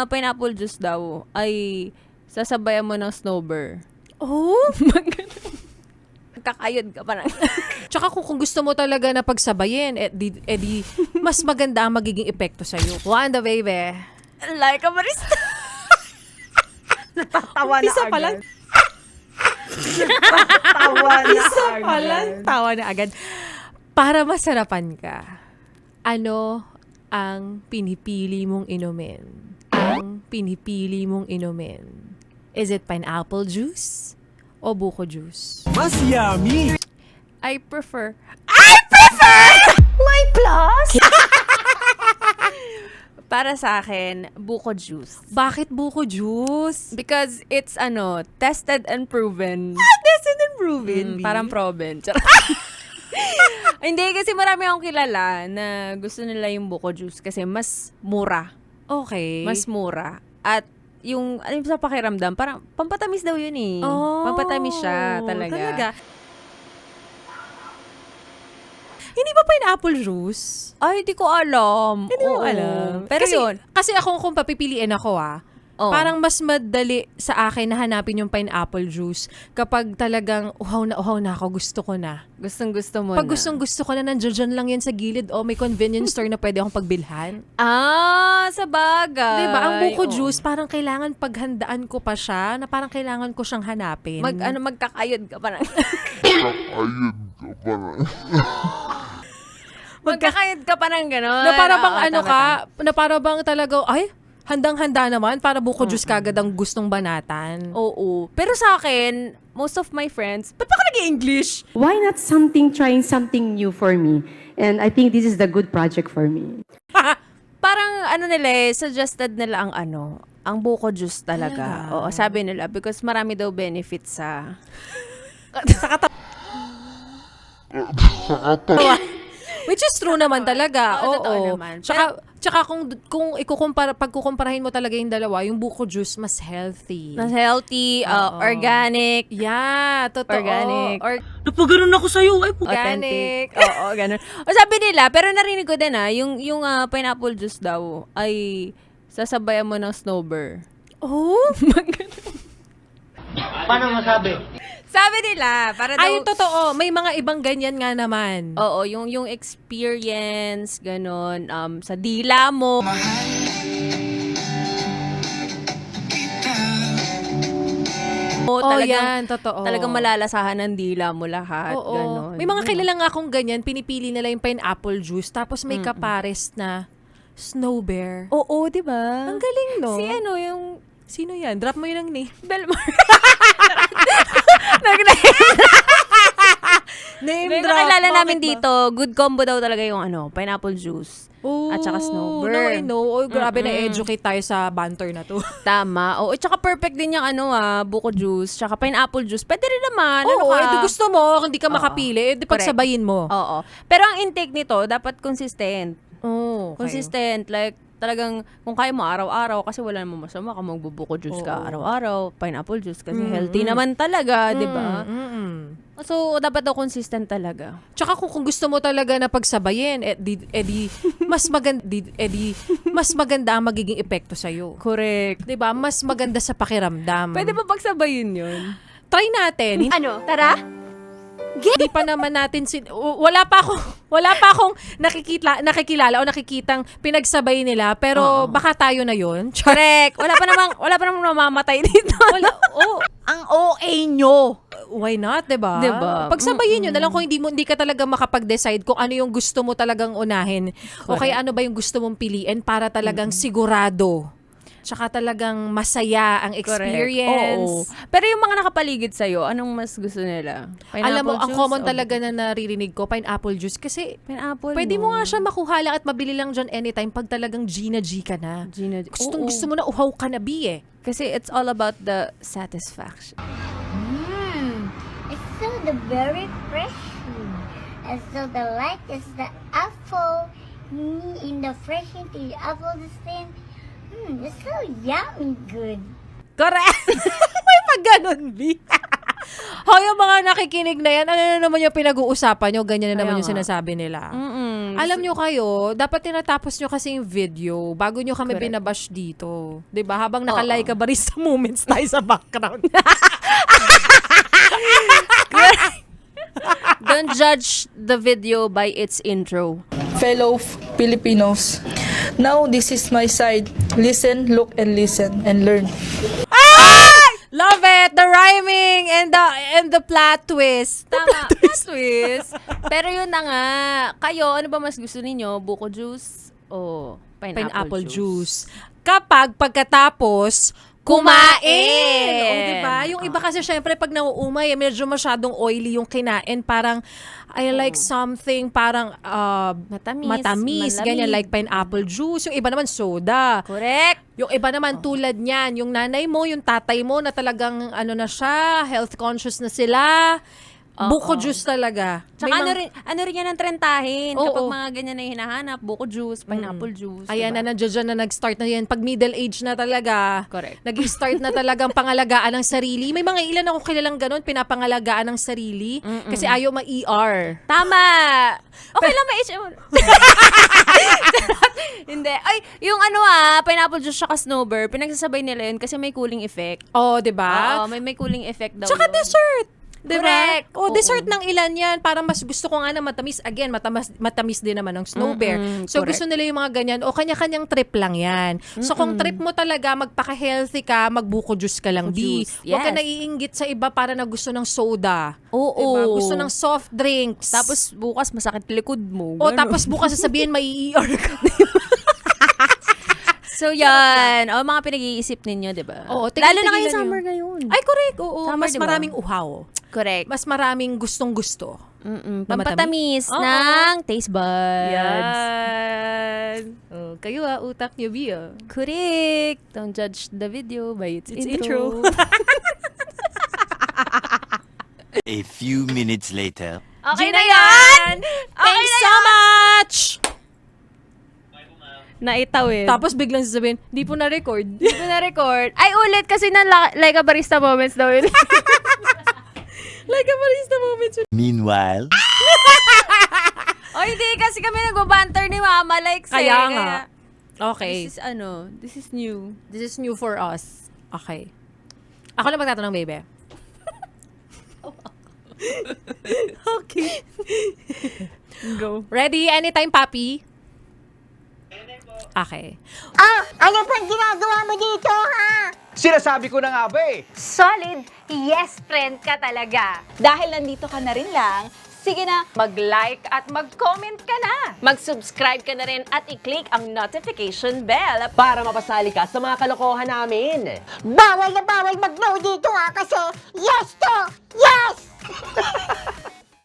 pineapple juice daw ay sasabayan mo ng snowbird. Oh? Kakayod ka pa na. Tsaka kung gusto mo talaga na pagsabayin, di mas maganda ang magiging epekto sa'yo. Wanda, baby. Like a barista. Natatawa na Isa agad. pa lang. Tawa na Isa agad. pa lang. Tawa na agad. Para masarapan ka, ano ang pinipili mong inumin? Ang pinipili mong inumin? Is it pineapple juice o buko juice? Mas yummy! I prefer My plus? para sa akin, buko juice. Bakit buko juice? Because it's tested and proven. Tested and proven. Parang proven. Hindi, kasi marami akong kilala na gusto nila yung buko juice kasi mas mura. Okay. Mas mura. At yung sa pakiramdam, parang pampatamis daw yun eh. Oh, Pampatamis siya talaga. Hindi ba pineapple juice? Ay, di ko alam. Hindi mo Oo. alam. Pero yun. Kasi ako kung papipiliin ako Oo. parang mas madali sa akin na hanapin yung pineapple juice kapag talagang uhaw na ako, gusto ko na. Gustong-gusto mo Pag na. gusto ko na, nandiyan lang yan sa gilid o may convenience store na pwede akong pagbilhan. Sa bagay. Diba? Ang buko Oo. juice, parang kailangan paghandaan ko pa siya, na parang kailangan ko siyang hanapin. Magkakayod ka pa na. Magkakayod ka pa ng gano'n. Na para bang Oo, tama. na para bang talaga, ay, handang-handa naman para buko juice kagad ang gustong banatan. Oo. Pero sa akin, most of my friends, ba't pa ka nag-English? Why not trying something new for me? And I think this is the good project for me. Parang suggested nila ang buko juice talaga. Oo, sabi nila because marami daw benefits sa Which is true naman talaga. Oo, Oo. totoo naman. Tsaka kung pagkukumparahin mo talaga yung dalawa, yung buko juice mas healthy. mas healthy, organic, Yeah, totoo. organic, Napaganon ako sa'yo. Ay, authentic. Oo, ganun. O sabi nila, pero narinig ko din yung pineapple juice daw ay sasabayan mo ng snowbird. Oh? paano masabi? Sabi nila, para daw... Ay, totoo. May mga ibang ganyan nga naman. Oo, yung experience, ganun, sa dila mo. Yan, totoo. Talagang malalasahan ng dila mo lahat. Oo. Ganun. May mga kilala nga akong ganyan, pinipili nila yung pineapple juice, tapos may kapares na snow bear. Oo, di ba? Ang galing, no? Si yung Sino yan? Drop mo yun ng name. Belmar. Name May drop. makilala Bakit namin ba? dito, good combo daw talaga yung pineapple juice. Oh, At saka snowbird. Now I know. Oh, grabe na-educate tayo sa banter na to. Tama. Oo, tsaka perfect din yung buko juice, tsaka pineapple juice. Pwede rin naman. Oo, ka? gusto mo, hindi ka makapili, pagsabayin mo. Oo. Pero ang intake nito, dapat consistent. Oh, okay. Consistent. Like, talagang, kung kaya mo araw-araw, kasi wala namang masama kung magbubuko juice ka Oo. araw-araw, pineapple juice, kasi healthy naman talaga, di ba? So, dapat daw consistent talaga. Tsaka kung gusto mo talaga na pagsabayin, mas maganda ang magiging epekto sa'yo. Correct. 'Di ba? Mas maganda sa pakiramdam. Pwede ba pagsabayin yun? Try natin. Tara? Hindi pa naman natin wala pa akong nakikilala o nakikitang pinagsabay nila, pero baka tayo na 'yon. Correct. Wala pa namang mamamatay dito. Ang OA nyo. Why not, 'di ba? Diba? Pagsabayin nyo na lang kung hindi ka talaga makapag-decide kung ano yung gusto mo talagang unahin o kaya ano ba yung gusto mong piliin para talagang sigurado. Tsaka talagang masaya ang experience. Oo. Pero yung mga nakapaligid sa'yo, anong mas gusto nila? Alam mo, ang juice common o talaga na naririnig ko, pineapple juice. Kasi pineapple, pwede mo no? nga siya makuha lang at mabili lang dyan anytime pag talagang G ka na. Gusto mo na uhaw ka na, B eh. Kasi it's all about the satisfaction. It's so the very fresh. And so the light is the apple. In the fresh into the apple the same. It's so yummy good. Correct! May pag ganun, B. Hoy, yung mga nakikinig na yan, ano na naman yung pinag-uusapan nyo, ganyan na naman Kaya yung nga. sinasabi nila. Alam nyo kayo, dapat tinatapos nyo kasi yung video bago nyo kami Correct. binabash dito. 'Di ba? Habang naka-like ka barista moments tayo sa background. Don't judge the video by its intro. Fellow Filipinos, now this is my side. Listen, look, and listen, and learn. Love it! The rhyming and the plot twist. Tama, plot twist. Pero yun na nga. Kayo, ano ba mas gusto ninyo? Buko juice o Pineapple juice. Kapag pagkatapos kumain. O, diba? Yung iba kasi syempre pag nauumay, medyo masyadong oily yung kinain. Parang, I like something parang Matamis, matamis, malamig. ganyan, like pineapple juice. Yung iba naman soda. Correct. Yung iba naman tulad niyan, yung nanay mo, yung tatay mo na talagang ano na siya, health conscious na sila. Buko juice talaga. Tsaka May ano rin yan ang trentahin. Oo. Kapag mga ganyan na yung hinahanap, buko juice, pineapple juice. Ayan diba? na, nandiyan na nag-start na yan. Pag middle age na talaga, Correct. nag-start na talagang pangalagaan ng sarili. May mga ilan ako kilalang ganun, pinapangalagaan ng sarili kasi ayaw ma-ER. Tama! Okay lang, may HM. Hindi. Ay, yung pineapple juice tsaka snowbird, pinagsasabay nila yun kasi may cooling effect. Oh, 'di ba? Oo, may cooling effect daw Tsaka yun. dessert. Diba? Correct. Oh, Oo. dessert ng ilan yan. Parang mas gusto ko nga na matamis. Again, matamis din naman ng snow bear. So, correct. gusto nila yung mga ganyan. O, kanya-kanyang trip lang yan. So, kung trip mo talaga, magpaka-healthy ka, magbuko juice ka lang, Buko di. juice, Huwag ka yes. naiinggit sa iba para na gusto ng soda. Oo. Diba? Gusto ng soft drinks. Tapos bukas masakit likod mo. o, Ganun. tapos bukas sasabihin, may ER ka. So, yan. O, mga pinag-iisip ninyo, di ba? Oo, Lalo na tigilan ngayon nyo. summer ngayon. Ay, correct. Oo. Summer, Mas diba? maraming uhaw. Correct. Mas maraming gustong-gusto. Na Pampatamis Oo. ng taste buds. Yan. Oh, kayo utak nyo, Bia. Correct. Don't judge the video by its intro. A few minutes later. Okay Gina na yan! Thanks so much! Naitawid. Tapos biglang sasabihin, di po na-record. Hindi ko na-record. Ay, ulit kasi na like a barista moments daw yun. Like a barista moments. Meanwhile, O, hindi kasi kami nag-banter ni Mama. Like, Kaya nga. Okay. This is new. This is new for us. Okay. Ako na magtatanong, baby. Okay. Go. Ready? Anytime, papi? Okay. Ano pang ginagawa mo dito, ha? Sinasabi ko na nga ba eh. Solid yes friend ka talaga. Dahil nandito ka na rin lang, sige na, mag-like at mag-comment ka na. Mag-subscribe ka na rin at i-click ang notification bell. Para mapasali ka sa mga kalokohan namin. Bawal na bawal mag-no dito, ha? Kasi